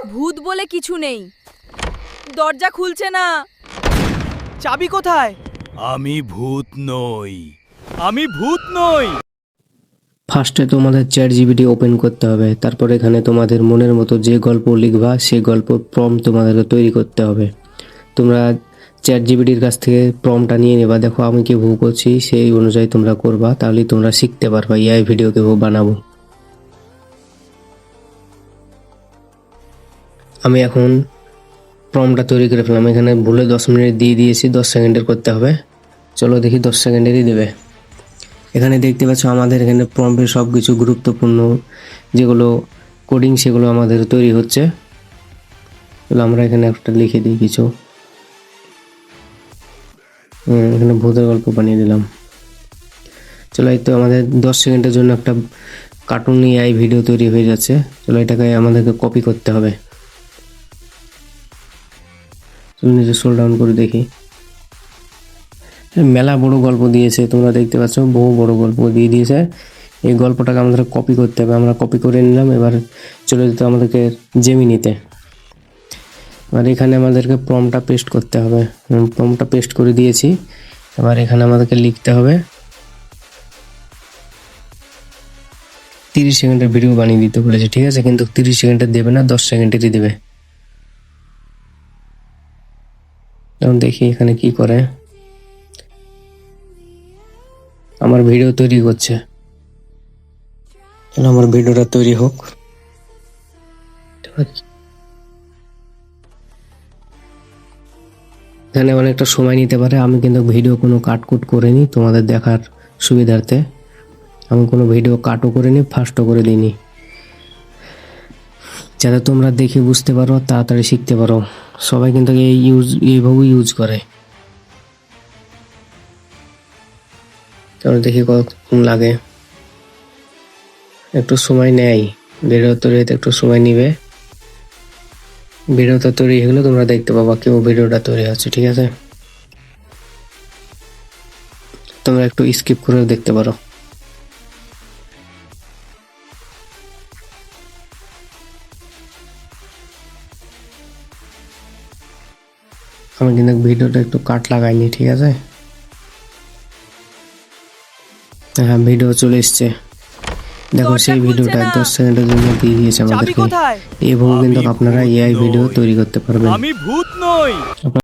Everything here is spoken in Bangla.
ভূত বলে কিছু নেই, দরজা খুলছে না। চাবি কোথায়? আমি ভূত নই, আমি ভূত নই। ফার্স্টে তোমাদের চ্যাট জিপিটি ওপেন করতে হবে, তারপর এখানে তোমাদের মনের মতো যে গল্প লিখবা সেই গল্প প্রম্পট তোমাদেরকে তৈরি করতে হবে। তোমরা চ্যাট জিপিটির কাছ থেকে প্রম্পটটা নিয়ে নেবা, দেখো আমি কি ভুল করছি সেই অনুযায়ী তোমরা করবা, তাহলেই তোমরা শিখতে পারবা এআই ভিডিও কীভাবে বানাবো। আমি এখন প্রম্পটটা তৈরি করে ফেললাম, এখানে ভুলে 10 মিনিট দিয়ে দিয়েছি, 10 সেকেন্ডের করতে হবে। চলো দেখি 10 সেকেন্ডেরই দেবে। এখানে দেখতে পাচ্ছ আমাদের এখানে প্রম্পটের সব কিছু গুরুত্বপূর্ণ যেগুলো কোডিং সেগুলো আমাদের তৈরি হচ্ছে। তাহলে আমরা এখানে একটা লিখে দিই কিছু, এখানে ভূতের গল্প বানিয়ে দিলাম। চলো এই তো আমাদের 10 সেকেন্ডের জন্য একটা কার্টুন এআই ভিডিও তৈরি হয়ে যাচ্ছে। চলো এটাকে আমাদেরকে কপি করতে হবে। চলো নিচে স্ক্রল ডাউন করে দেখি, মেলা বড় গল্প দিয়েছে, তোমরা দেখতে পাচ্ছ বহু বড় গল্প দিয়ে দিয়েছে। এই গল্পটাকে আমাদের কপি করতে হবে, আমরা কপি করে নিলাম। এবার চলে যেতে আমাদেরকে জেমিনিতে। এবার এখানে আমাদেরকে প্রম্পটটা পেস্ট করতে হবে, প্রম্পটটা পেস্ট করে দিয়েছি। এবার এখানে আমাদেরকে লিখতে হবে 30 সেকেন্ডের ভিডিও বানিয়ে দিতে বলেছে, ঠিক আছে, কিন্তু 30 সেকেন্ডের দেবে না, 10 সেকেন্ডেরই দেবে। এখন দেখি এখানে কি করে। আমার ভিডিও তৈরি করছে, চলো আমার ভিডিওটা তৈরি হোক। এখানে অনেকটা সময় নিতে পারে, আমি কিন্তু ভিডিও কোনো কাটকুট করিনি তোমাদের দেখার সুবিধার্থে। আমি কোনো ভিডিও কাটও করিনি, ফাস্টও করে দিইনি, যাতে তোমরা দেখে বুঝতে পারো, তাড়াতাড়ি শিখতে পারো। সবাই কিন্তু এইভাবে ইউজ করে। তাহলে দেখি কতক্ষণ লাগে, একটু সময় নেয় ভিডিও তৈরি হতে, একটু সময় নিবে। ভিডিওটা তৈরি হলে তোমরা দেখতে পাবা কেউ ভিডিওটা তৈরি হচ্ছে, ঠিক আছে। তোমরা একটু স্কিপ করেও দেখতে পারো। আমি কিন্তু ভিডিওটা একটু কাট লাগাইনি, ঠিক আছে। হ্যাঁ, ভিডিও চলে এসছে, দেখো দরজা সেই খুলছে ভিডিওটা না। 10 সেকেন্ডের জন্য দিয়ে দিয়েছে চাবি আমাদেরকে। কোথায়? এইভাবে কিন্তু আমি আপনারা ভূত এআই ভিডিও নই, তৈরি করতে পারবেন। আমি ভূত নই।